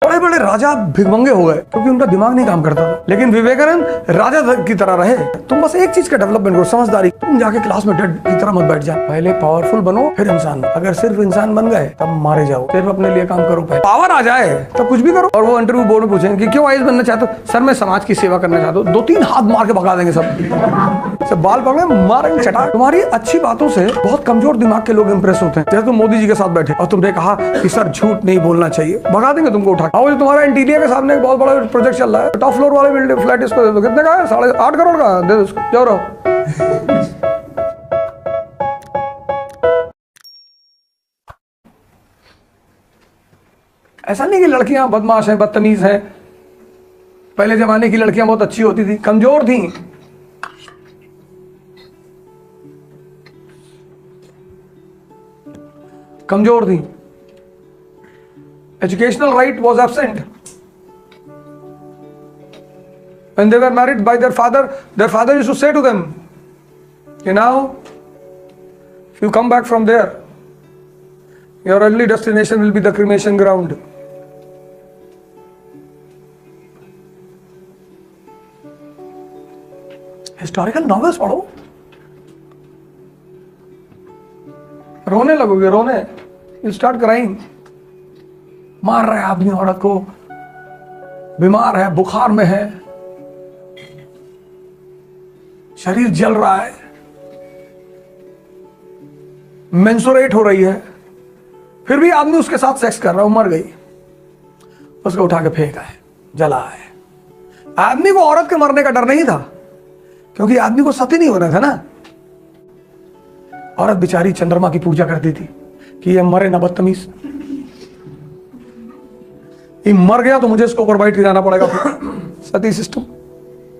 बड़े बड़े राजा भिखमंगे हो गए क्योंकि उनका दिमाग नहीं काम करता था, लेकिन विवेकानंद राजा की तरह रहे। तुम बस एक चीज का डेवलपमेंट करो, समझदारी। तुम जाके क्लास में डेड की तरह मत बैठ जाओ, पहले पावरफुल बनो फिर इंसान। अगर सिर्फ इंसान बन गए तब मारे जाओ, सिर्फ अपने लिए काम करो। पावर आ जाए तब कुछ भी करो। और वो इंटरव्यू बोर्ड में पूछेंगे कि क्यों आईएएस बनना चाहते हो? सर मैं समाज की सेवा करना चाहता हूँ। 2-3 हाथ मार के भगा देंगे सब बाल पकड़े मारेंगे चटा। तुम्हारी अच्छी बातों से बहुत कमजोर दिमाग के लोग इंप्रेस होते हैं। जैसे तुम मोदी जी के साथ बैठे और तुमने कहा कि सर झूठ नहीं बोलना चाहिए, भगा देंगे तुमको उठा। और तुम्हारा इंटीरियर के सामने एक बहुत बड़ा प्रोजेक्ट चल रहा है, टॉप फ्लोर वाले बिल्डिंग फ्लैट इसको दे दो। कितने का है? 8.5 करोड़ का, दे दो उसको, जाओ रहो। ऐसा नहीं कि लड़कियां बदमाश हैं, बदतमीज हैं। पहले जमाने की लड़कियां बहुत अच्छी होती थी, कमजोर थी। कमजोर थी। Educational right was absent. When they were married by their father used to say to them, you know, if you come back from there, your only destination will be the cremation ground. Historical novels पढ़ो, रोने लगोगे, रोने, you start crying. मार रहा है आदमी औरत को, बीमार है, बुखार में है, शरीर जल रहा है, मेंसुरेट हो रही है, फिर भी आदमी उसके साथ सेक्स कर रहा है, मर गई, उसको उठा के फेंका है, जला है। आदमी को औरत के मरने का डर नहीं था क्योंकि आदमी को सती नहीं होना था ना। औरत बेचारी चंद्रमा की पूजा करती थी कि ये मरे ना बदतमीज, ये मर गया तो मुझे इसको प्रोवाइड कराना पड़ेगा। सती सिस्टम।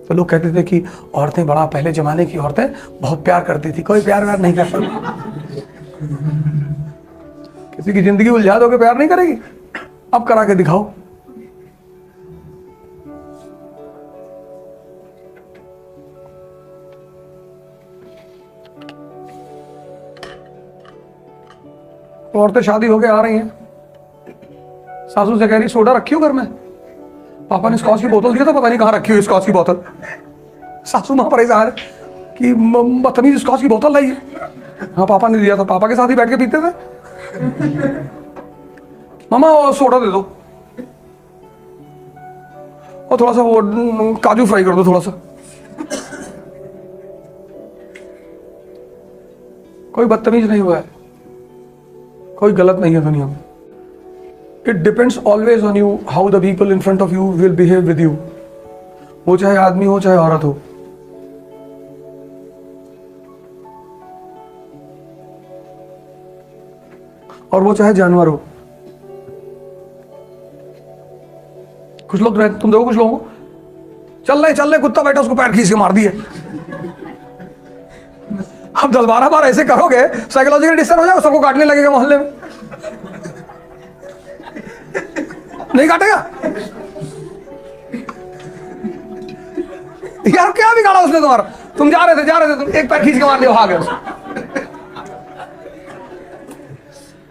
तो लोग कहते थे कि औरतें बड़ा, पहले जमाने की औरतें बहुत प्यार करती थी। कोई प्यार नहीं करता। किसी की जिंदगी उलझा दोगे प्यार नहीं करेगी? अब करा के दिखाओ। औरतें शादी होके आ रही हैं, सासू से कह रही सोडा रखी हो घर में? पापा ने स्कॉच की बोतल दिया था, पता नहीं कहाँ रखी हुई स्कॉच की बोतल। सासू मां परेशान कि बदतमीज स्कॉच की बोतल लाई। हाँ पापा ने दिया था, पापा के साथ ही बैठ के पीते थे। मामा वो सोडा दे दो और थोड़ा सा वो काजू फ्राई कर दो थोड़ा सा। कोई बदतमीज नहीं हुआ है, कोई गलत नहीं है दुनिया में। It depends always on you how the people in front of you will behave with you. वो चाहे आदमी हो चाहे औरत हो। और वो चाहे जानवर हो। कुछ लोग रहते, तुम देखो कुछ लोगों को चल रहे कुत्ता बैठा उसको पैर खींच के मार दिए। अब 10-12 बार ऐसे करोगे साइकोलॉजिकल डिस्टर्ब हो जाएगा, सबको काटने लगेगा मोहल्ले में। नहीं काटेगा यार, क्या बिगाड़ा उसने तुम्हारा? तुम जा रहे थे तुम एक पैर खींच के मार दिया, भाग गए उसको।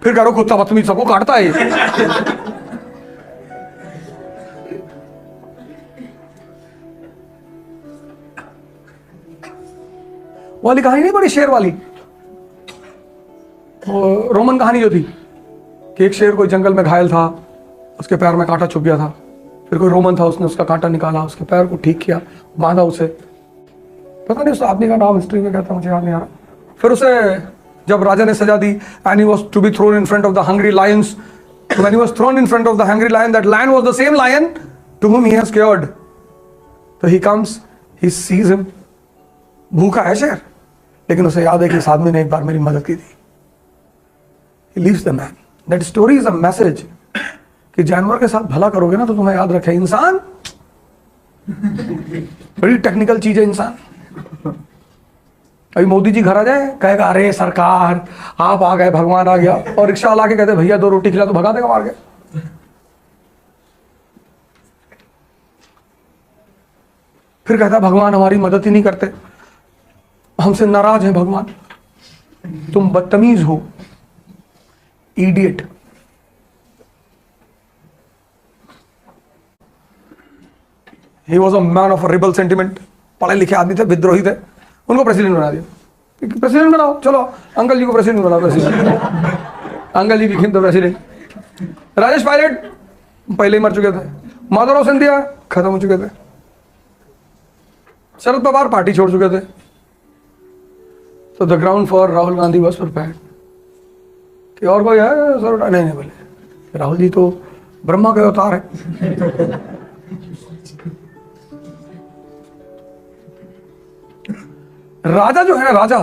फिर करो कुत्ता बदतमीज सबको काटता है। वो वाली कहानी नहीं पड़ी, शेर वाली, वो रोमन कहानी जो थी कि एक शेर कोई जंगल में घायल था, उसके पैर में कांटा छुप गया था। फिर कोई रोमन था, उसने उसका कांटा निकाला, उसके पैर को ठीक किया, बांधा उसे। पता नहीं उस आदमी का नाम हिस्ट्री में क्या था, मुझे याद नहीं आ रहा। फिर उसे जब राजा ने सजा दी, and he was to be thrown in front of the hungry lions, when he was thrown in front of the hungry lion, that lion was the same lion to whom he has cured. तो he comes, he sees him, भूखा है शेर, लेकिन उसे याद है कि इस आदमी ने एक बार मेरी मदद की थी। He leaves the man. That story is a message कि जानवर के साथ भला करोगे ना तो तुम्हें याद रखे। इंसान बड़ी टेक्निकल चीज है इंसान। अभी मोदी जी घर आ जाए, कहेगा अरे सरकार आप आ गए, भगवान आ गया, और रिक्शा वाला के कहते भैया 2 रोटी खिला, तो भगा देगा मार के। फिर कहता भगवान हमारी मदद ही नहीं करते, हमसे नाराज है भगवान, तुम बदतमीज हो, idiot. He was a man of rebel sentiment, पढ़े लिखे आदमी थे, विद्रोही थे, उनको प्रेसिडेंट बना दिया। प्रेसिडेंट बनाओ, चलो अंकल जी को प्रेसिडेंट बनाओ, प्रेसिडेंट अंकल जी की खिन तो प्रेसिडेंट। राजेश पायलट पहले ही मर चुके थे, माधवराव सिंधिया खत्म हो चुके थे, शरद पवार पार्टी छोड़ चुके थे। तो the ground for Rahul Gandhi was prepared. कि और कोई है सर? नहीं बोले, राहुल जी तो ब्रह्मा के अवतार है। राजा जो है ना, राजा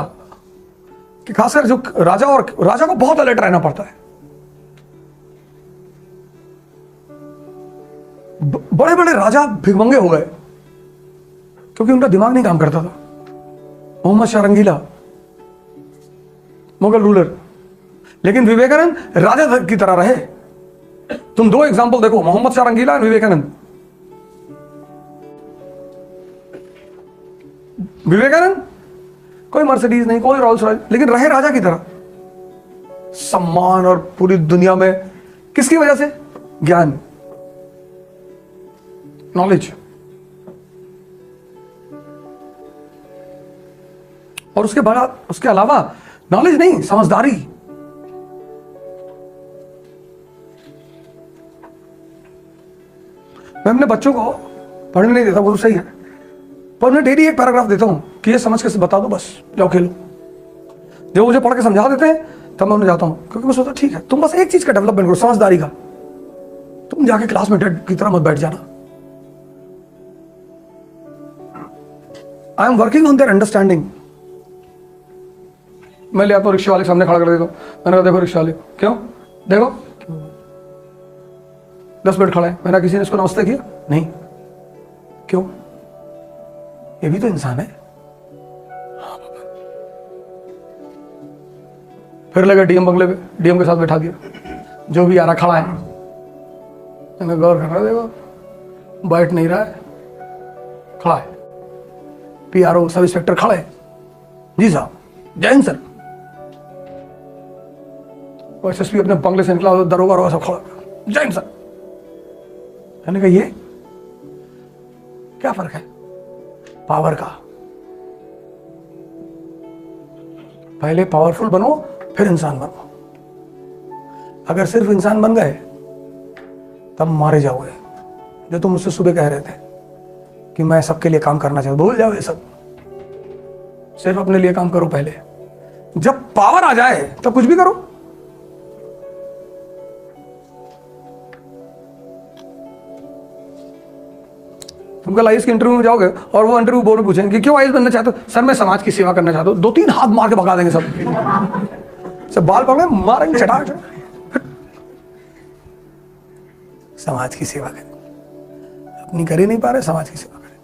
कि खासकर जो राजा, और राजा को बहुत अलर्ट रहना पड़ता है। बड़े बड़े राजा भिखमंगे हो गए क्योंकि उनका दिमाग नहीं काम करता था। मोहम्मद शाह रंगीला मुगल रूलर, लेकिन विवेकानंद राजा की तरह रहे। तुम दो एग्जांपल देखो, मोहम्मद शाह रंगीला और विवेकानंद। विवेकानंद कोई मर्सिडीज नहीं, कोई रोल्स रॉयस, लेकिन रहे राजा की तरह, सम्मान और पूरी दुनिया में। किसकी वजह से? ज्ञान, नॉलेज। और उसके बाद, उसके अलावा नॉलेज नहीं, समझदारी। मैं अपने बच्चों को पढ़ने नहीं देता, वो तो सही है, पर मैं डेली एक पैराग्राफ देता हूं कि ये समझ के बता दो, बस जाओ खेलो। जब मुझे पढ़ के समझा देते हैं तब मैं उन्हें जाता हूं, क्योंकि मैं सोचता ठीक है, तुम बस एक चीज का डेवलपमेंट करो, समझदारी का। तुम जाके क्लास में डेड की तरह मत बैठ जाना। I am working on their understanding. मैं ले आता हूँ, रिक्शा वाले के सामने खड़ा कर देता हूँ, मैंने कहा देखो रिक्शा वाले, क्यों देखो 10 मिनट खड़ा है, मैंने किसी ने इसको नमस्ते किया? नहीं। क्यों? ये भी तो इंसान है। फिर लगा डीएम बंगले पे, डीएम के साथ बैठा दिया, जो भी आ रहा खड़ा है, मैंने गौर कर रहा है, देखो बैठ नहीं रहा है, खड़ा है। पीआरओ सब इंस्पेक्टर खड़े, जी साहब, जय हिंद सर। एसएसपी अपने बंगले से निकला, दरोगा सब खड़ा, जय हिंद सर। मैंने कहा ये क्या फर्क है? पावर का। पहले पावरफुल बनो, फिर इंसान बनो। अगर सिर्फ इंसान बन गए तब मारे जाओगे। जो तुम मुझसे सुबह कह रहे थे कि मैं सबके लिए काम करना चाहता, भूल जाओ ये सब, सिर्फ अपने लिए काम करो पहले। जब पावर आ जाए तब कुछ भी करो। तुम कल आईएएस के इंटरव्यू में जाओगे और वो इंटरव्यू बोर्ड में पूछेंगे कि क्यों आईएएस बनना चाहते हो? सर मैं समाज की सेवा करना चाहता हूँ। 2-3 हाथ मार के भगा देंगे सब बाल पकड़े मारेंगे, चटा समाज की सेवा करें। अपनी कर ही नहीं पा रहे, समाज की सेवा करें।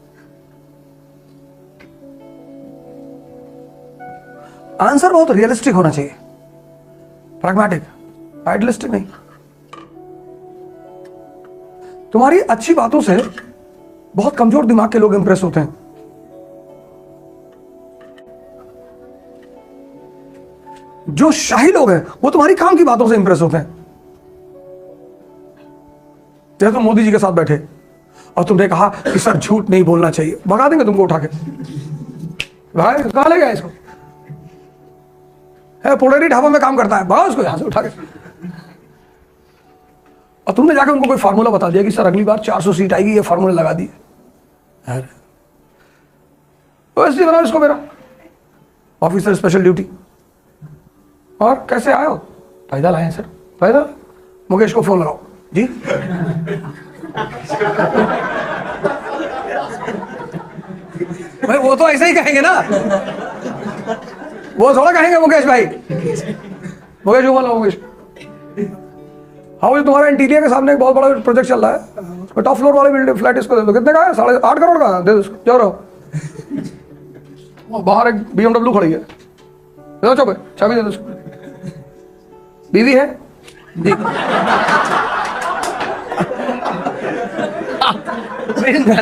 आंसर बहुत रियलिस्टिक होना चाहिए, प्रैग्मेटिक, आइडियलिस्टिक नहीं। तुम्हारी अच्छी बातों से बहुत कमजोर दिमाग के लोग इंप्रेस होते हैं। जो शाही लोग हैं वो तुम्हारी काम की बातों से इंप्रेस होते हैं। जैसे तुम मोदी जी के साथ बैठे और तुमने कहा कि सर झूठ नहीं बोलना चाहिए, भगा देंगे तुमको उठा के। भाई कहां ले गया इसको? है पोड़ेरी ढाबा में काम करता है, भगा उसको यहां से उठा के। और तुमने जाकर उनको कोई फार्मूला बता दिया कि सर अगली बार 400 सीट आएगी, ये फार्मूला लगा दिए। वैसे बनाओ इसको मेरा ऑफिसर स्पेशल ड्यूटी। और कैसे आए हो? पैदल आए हैं सर। पैदल? मुकेश को फोन लगाओ जी। भाई वो तो ऐसे ही कहेंगे ना, वो थोड़ा कहेंगे मुकेश भाई। मुकेश को बोलो, मुकेश हाँ वो तुम्हारा इंटीरियर के सामने एक बहुत बड़ा प्रोजेक्ट चल रहा है, उसमें टॉप फ्लोर वाले बिल्डिंग फ्लैट इसको दे दो। कितने का है? 8.5 करोड़ का, दे दो जाओ रहो। बाहर एक BMW खड़ी है, दे दो, चाबी दे दो उसको। बीवी है जी?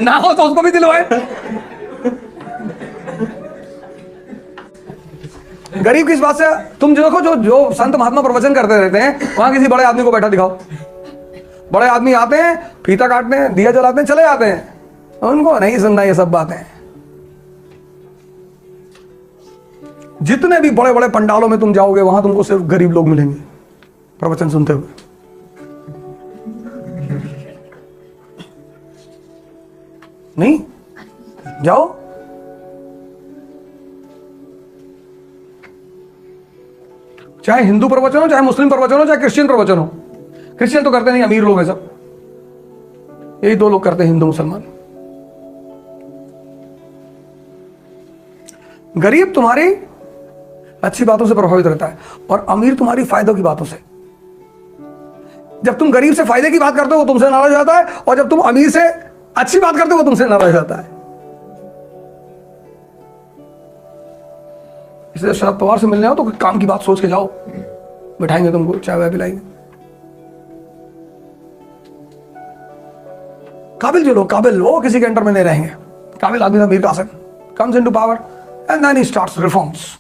ना हो तो उसको भी दिलवाए। गरीब किस बात से? तुम जो देखो, जो संत महात्मा प्रवचन करते रहते हैं, वहां किसी बड़े आदमी को बैठा दिखाओ। बड़े आदमी आते हैं, फीता काटते हैं, दिया जलाते हैं, चले जाते हैं। उनको नहीं सुनना ये सब बातें। जितने भी बड़े बड़े पंडालों में तुम जाओगे वहां तुमको सिर्फ गरीब लोग मिलेंगे प्रवचन सुनते हुए। नहीं जाओ, चाहे हिंदू प्रवचन हो, चाहे मुस्लिम प्रवचन हो, चाहे क्रिश्चियन प्रवचन हो। क्रिश्चियन तो करते नहीं, अमीर लोग हैं सब, यही दो लोग करते हैं, हिंदू मुसलमान। गरीब तुम्हारी अच्छी बातों से प्रभावित रहता है और अमीर तुम्हारी फायदों की बातों से। जब तुम गरीब से फायदे की बात करते हो वो तुमसे नाराज जाता है, और जब तुम अमीर से अच्छी बात करते हो वो तुमसे नाराज जाता है। इसलिए शरद पवार से मिलने आओ तो काम की बात सोच के जाओ, बिठाएंगे तुमको, चाय वाय पिलाएंगे। काबिल जो लोग काबिल, वो किसी के अंडर में नहीं रहेंगे। काबिल आदमी अमीर Qasim comes into power and then he starts reforms.